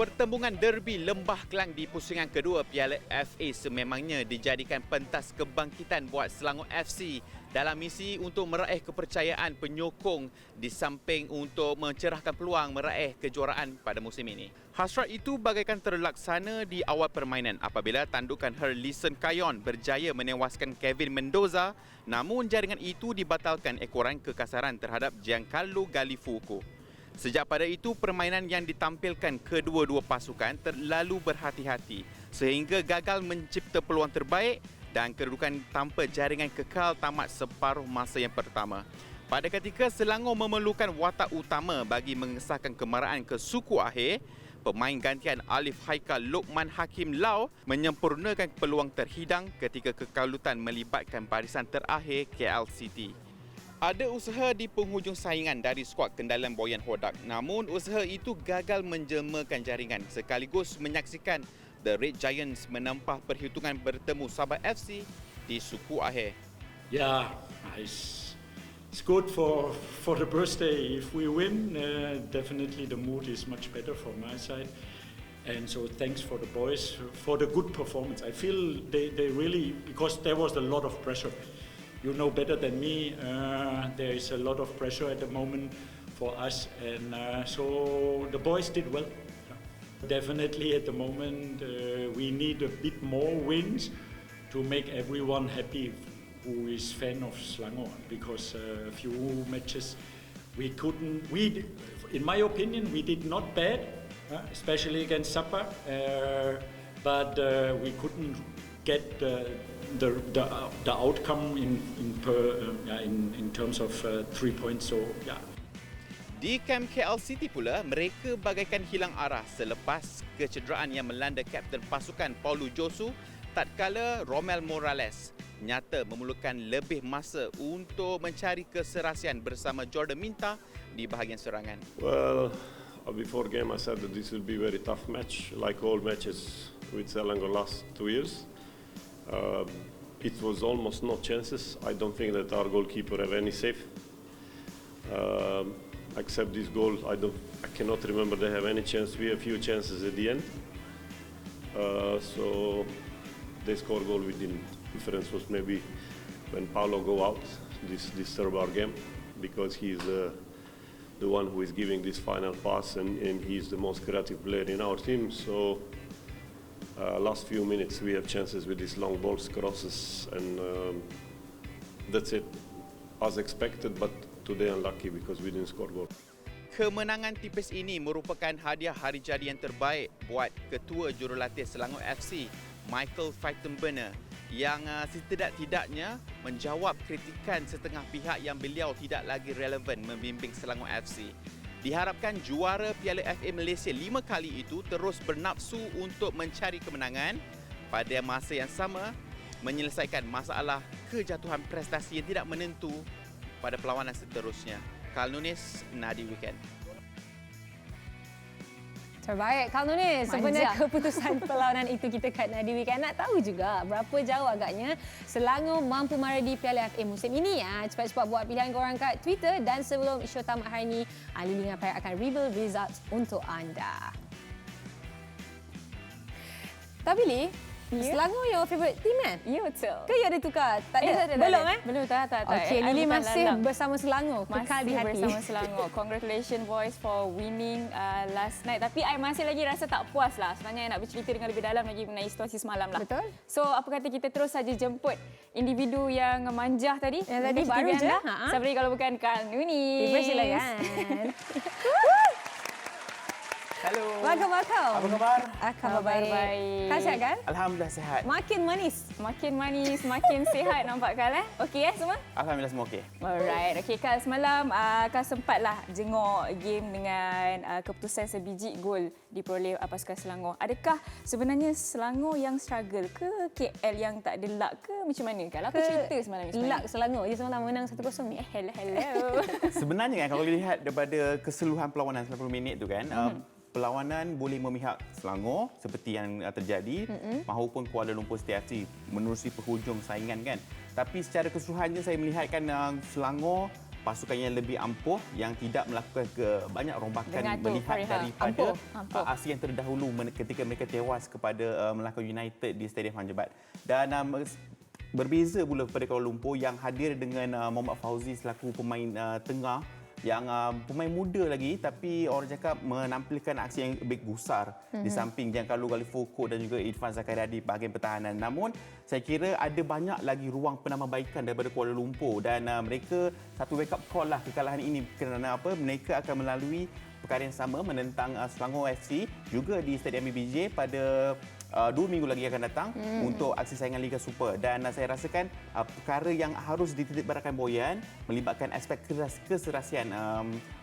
Pertembungan derby Lembah Kelang di pusingan kedua Piala FA sememangnya dijadikan pentas kebangkitan buat Selangor FC dalam misi untuk meraih kepercayaan penyokong di samping untuk mencerahkan peluang meraih kejuaraan pada musim ini. Hasrat itu bagaikan terlaksana di awal permainan apabila tandukan Herlison Kayon berjaya menewaskan Kevin Mendoza, namun jaringan itu dibatalkan ekoran kekasaran terhadap Giancarlo Gallifuoco. Sejak pada itu, permainan yang ditampilkan kedua-dua pasukan terlalu berhati-hati sehingga gagal mencipta peluang terbaik dan kedudukan tanpa jaringan kekal tamat separuh masa yang pertama. Pada ketika Selangor memerlukan watak utama bagi mengesahkan kemarahan ke suku akhir, pemain gantian Alif Haikal Lokman Hakim Lau menyempurnakan peluang terhidang ketika kekalutan melibatkan barisan terakhir KL City. Ada usaha di penghujung saingan dari skuad kendalan Boyan Hodak, namun usaha itu gagal menjelmakan jaringan sekaligus menyaksikan The Red Giants menempah perhitungan bertemu Sabah FC di suku akhir. Yeah, it's good for the birthday. If we win, definitely the mood is much better from my side. And so thanks for the boys for the good performance. I feel they really, because there was a lot of pressure. You know better than me, there is a lot of pressure at the moment for us, and so the boys did well. Definitely at the moment we need a bit more wins to make everyone happy who is fan of Selangor, because a few matches in my opinion, we did not bad, especially against Sabah, but we couldn't get the outcome in terms of 3 points. So yeah. Di kamp KL City pula, mereka bagaikan hilang arah selepas kecederaan yang melanda kapten pasukan Paulo Josu tatkala Romel Morales nyata memerlukan lebih masa untuk mencari keserasian bersama Jordan Minta di bahagian serangan. Well, before game I said that this will be a very tough match, like all matches with Selangor last 2 years. It was almost no chances. I don't think that our goalkeeper have any save. Except this goal, I cannot remember they have any chance. We have few chances at the end. So they score goal within. Difference was maybe when Paulo go out, this disturb our game, because he's the one who is giving this final pass, and he's the most creative player in our team. So last few minutes we have chances with these long balls, crosses, and that's it. As expected, but today unlucky because we didn't score goal. Kemenangan tipis ini merupakan hadiah hari jadi yang terbaik buat Ketua Jurulatih Selangor FC, Michael Fightenberner, yang setidak-tidaknya menjawab kritikan setengah pihak yang beliau tidak lagi relevan membimbing Selangor FC. Diharapkan juara Piala FA Malaysia 5 kali itu terus bernafsu untuk mencari kemenangan, pada masa yang sama menyelesaikan masalah kejatuhan prestasi yang tidak menentu pada perlawanan seterusnya. Karl Nunes, Nadi Weekend. Terbaik, Karl Nunes. Sebenarnya keputusan perlawanan itu kita kat Nadi Weekend. Nak tahu juga berapa jauh agaknya Selangor mampu mara di Piala FA musim ini. Cepat-cepat buat pilihan korang kat Twitter, dan sebelum show tamat hari ini, Lili dengan Perak akan reveal results untuk anda. Tapi Li, Selangor your favourite team kan? Ya, betul. Ke ya ada tukar? Tak ada? Belum tak ada. Belum, tak. Okey, Lili masih lalang. bersama Selangor, kekal di Masih hati. bersama Selangor. Congratulations boys for winning last night. Tapi I masih lagi rasa tak puas lah. Sebenarnya I nak bercerita dengan lebih dalam lagi mengenai situasi semalam lah. Betul. So apa kata kita terus saja jemput individu yang manjah tadi. Yang tadi baru je. Seperti kalau bukan Karl Nunes. Dipersilakan. Hello. Welcome. Apa khabar? Khabar baik. Kau sihat kan? Alhamdulillah sihat. Makin manis. Makin manis, makin sihat nampak Karl. Okey semua? Alhamdulillah semua okey. Alright, okey Karl, semalam Karl sempatlah jenguk game dengan keputusan sebiji gol diperoleh pasukan Selangor. Adakah sebenarnya Selangor yang struggle ke KL yang tak ada luck ke macam mana Karl? Apa cerita semalam ni? Luck Selangor je semalam menang 1-0 ni. Hello. Sebenarnya kan kalau dilihat daripada keseluruhan perlawanan 90 minit tu kan, perlawanan boleh memihak Selangor seperti yang terjadi maupun Kuala Lumpur City FC menerusi penghujung saingan kan. Tapi secara keseluruhannya saya melihatkan Selangor pasukan yang lebih ampuh yang tidak melakukan banyak rombakan Dengar tu, melihat Fariha. daripada Ampuh. aksi yang terdahulu ketika mereka tewas kepada Melaka United di Stadium Hang Jebat. Dan berbeza pula kepada Kuala Lumpur yang hadir dengan Muhammad Fauzi selaku pemain tengah yang pemain muda lagi tapi orang cakap menampilkan aksi yang lebih gusar di samping Giancarlo Galifoko dan juga Irfan Zakaria di bahagian pertahanan. Namun saya kira ada banyak lagi ruang penambahbaikan daripada Kuala Lumpur dan mereka satu wake up call lah kekalahan ini kerana apa? Mereka akan melalui perkara yang sama menentang Selangor FC juga di Stadium BBJ pada 2 minggu lagi akan datang untuk aksi saingan Liga Super dan saya rasakan perkara yang harus dititik beratkan Boyan melibatkan aspek keserasian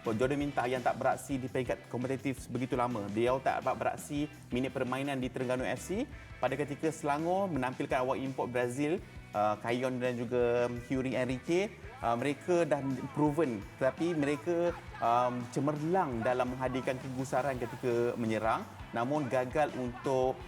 Jordan Minta yang tak beraksi di peringkat kompetitif begitu lama. Dia tak dapat beraksi minit permainan di Terengganu FC pada ketika Selangor menampilkan awak import Brazil Kayon dan juga Huri Enrique. Mereka dah proven tetapi mereka cemerlang dalam menghadirkan kegusaran ketika menyerang namun gagal untuk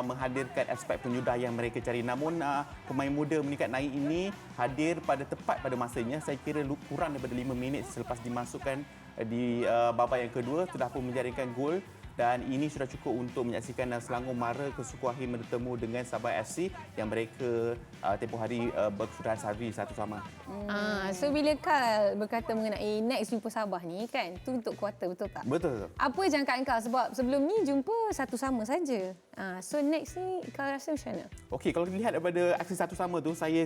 menghadirkan aspek penyudah yang mereka cari. Namun pemain muda meningkat naik ini hadir tepat pada masanya. Saya kira kurang daripada 5 minit selepas dimasukkan di babak yang kedua sudah pun menjaringkan gol dan ini sudah cukup untuk menyaksikan Selangor mara ke Sukuakhir bertemu dengan Sabah FC yang mereka tempoh hari bersudahan sahaja 1-1. So bila Kal berkata mengenai next jumpa Sabah ni kan, tu untuk kuarter, betul tak? Betul. Apa jangkaan Kal sebab sebelum ni jumpa 1-1 saja. So next ni Kal rasa macam mana? Okey, kalau dilihat daripada aksi 1-1 tu, saya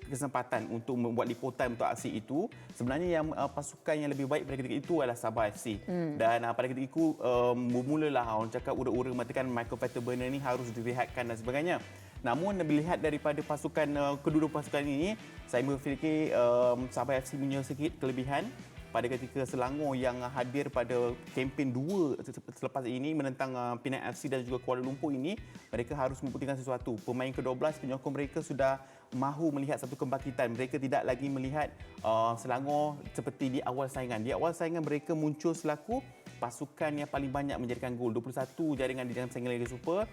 kesempatan untuk membuat liputan untuk aksi itu. Sebenarnya yang pasukan yang lebih baik pada ketika itu adalah Sabah FC. Dan pada ketika itu mulalah orang cakap ura-ura mengatakan Michael Fairburner ni harus direhatkan dan sebagainya. Namun melihat daripada pasukan kedua pasukan ini, saya berfikir Sabah FC punya sedikit kelebihan pada ketika Selangor yang hadir pada kempen 2 selepas ini menentang Penang FC dan juga Kuala Lumpur ini, mereka harus membuktikan sesuatu. Pemain ke-12 penyokong mereka sudah mahu melihat satu kebangkitan. Mereka tidak lagi melihat Selangor seperti di awal saingan. Di awal saingan mereka muncul selaku pasukan yang paling banyak menjadikan gol, 21 jaringan di dalam saingan Liga Super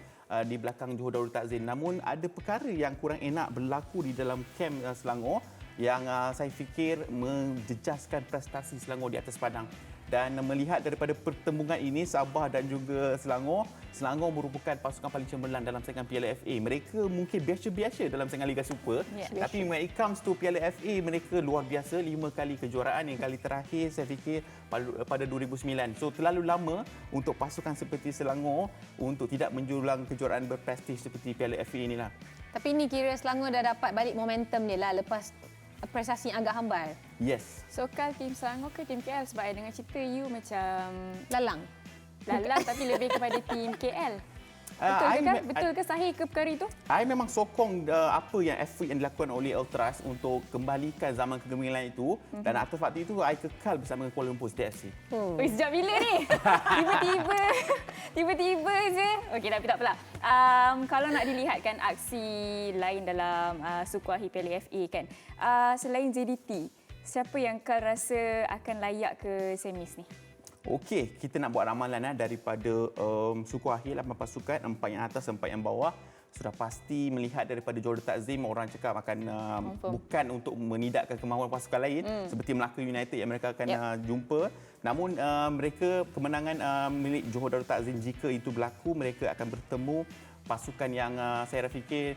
di belakang Johor Darul Takzim. Namun ada perkara yang kurang enak berlaku di dalam kem Selangor yang saya fikir menjejaskan prestasi Selangor di atas padang. Dan melihat daripada pertembungan ini Sabah dan juga Selangor merupakan pasukan paling cemerlang dalam saingan Piala FA. Mereka mungkin biasa-biasa dalam saingan Liga Super, tapi when it comes to Piala FA mereka luar biasa. 5 kali kejuaraan, yang kali terakhir saya fikir pada 2009. So terlalu lama untuk pasukan seperti Selangor untuk tidak menjulang kejuaraan berprestij seperti Piala FA inilah. Tapi ni kira Selangor dah dapat balik momentum dia lah lepas prestasi yang agak hambar. Yes. So Kal tim Selangor ke tim KL? Sebab I dengar cerita you macam Lalang. tapi lebih kepada tim KL. Betul ke kan? Betul ke sahih ke perkara itu? I memang sokong apa yang effort yang dilakukan oleh Ultras untuk kembalikan zaman kegemilangan itu dan atas waktu itu I kekal bersama Kuala Lumpur City FC. Sejak bila ni? Tiba-tiba je. Okey, tapi tak apalah. Kalau nak dilihatkan aksi lain dalam Sukuakhir Piala FA kan, selain JDT, siapa yang Kal rasa akan layak ke semis ni? Okey, kita nak buat ramalan daripada Sukuakhir 8 pasukan, 4 yang atas, 4 yang bawah. Sudah pasti melihat daripada Johor Takzim orang cakap akan bukan untuk menidakkan kemahuan pasukan lain seperti Melaka United yang mereka akan jumpa. Namun mereka kemenangan milik Johor Darul Takzim, jika itu berlaku mereka akan bertemu pasukan yang saya fikir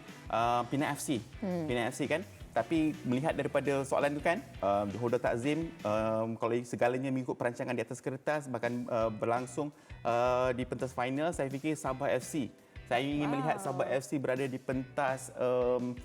Penang FC. Penang FC kan. Tapi melihat daripada soalan itu kan, Johor Darul Takzim kalau segalanya mengikut perancangan di atas kertas bahkan berlangsung di pentas final, saya fikir Sabah FC. Saya ingin melihat Sabah FC berada di pentas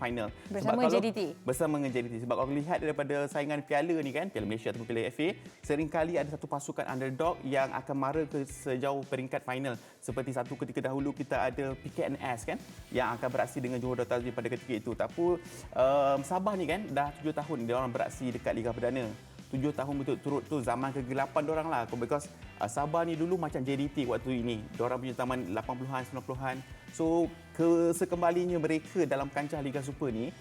final. Bersama JDT? Bersama dengan JDT. Sebab kalau lihat daripada saingan piala ni kan, Piala Malaysia ataupun Piala FA, seringkali ada satu pasukan underdog yang akan mara ke sejauh peringkat final. Seperti satu ketika dahulu kita ada PKNS kan, yang akan beraksi dengan Johor Darul Takzim pada ketika itu. Tapi Sabah ni kan, dah 7 tahun dia orang beraksi dekat Liga Perdana. 7 tahun berturut-turut tu zaman kegelapan diorang lah, because Sabah ni dulu macam JDT waktu ini. Diorang punya zaman 80-an, 90-an. So sekembalinya mereka dalam kancah Liga Super ni,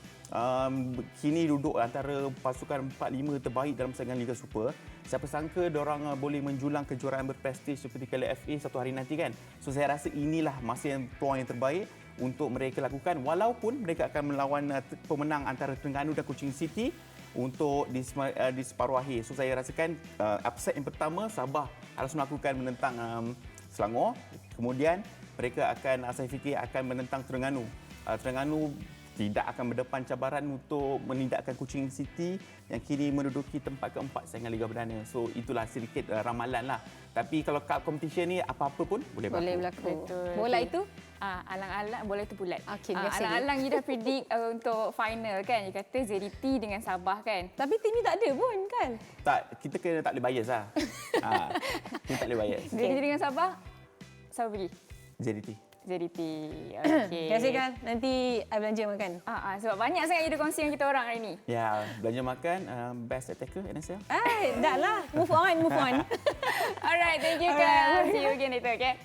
kini duduk antara pasukan 4-5 terbaik dalam saingan Liga Super. Siapa sangka diorang boleh menjulang kejuaraan berprestij seperti Piala FA satu hari nanti kan. So saya rasa inilah masa yang peluang yang terbaik untuk mereka lakukan, walaupun mereka akan melawan pemenang antara Terengganu dan Kuching City. untuk di separuh akhir. So saya rasakan upset yang pertama Sabah harus melakukan menentang Selangor. Kemudian mereka akan saya fikir akan menentang Terengganu. Terengganu tidak akan berdepan cabaran untuk menindakkan Kuching City yang kini menduduki tempat keempat saingan Liga Perdana. So itulah sedikit ramalan lah. Tapi kalau cup competition ni apa-apa pun boleh berlaku. Boleh berlaku. Betul. Bola Okey. itu Alang-alang bola itu bulat. Okey, biasa je. Alang-alang you dah predict untuk final kan. You kata ZDT dengan Sabah kan. tapi tim ni tak ada pun kan. Tak, kita kena tak boleh bias lah. Kita tak boleh bias. ZDT dengan Sabah, siapa pergi? JDT. ZDT. Terima Okey. kasih kan. Nanti I belanja makan. Sebab banyak sangat you dah kongsi dengan kita orang hari ni. Ya, belanja makan best attacker NSL. Dah lah. Move on. Alright, thank you guys. See you again later, okay?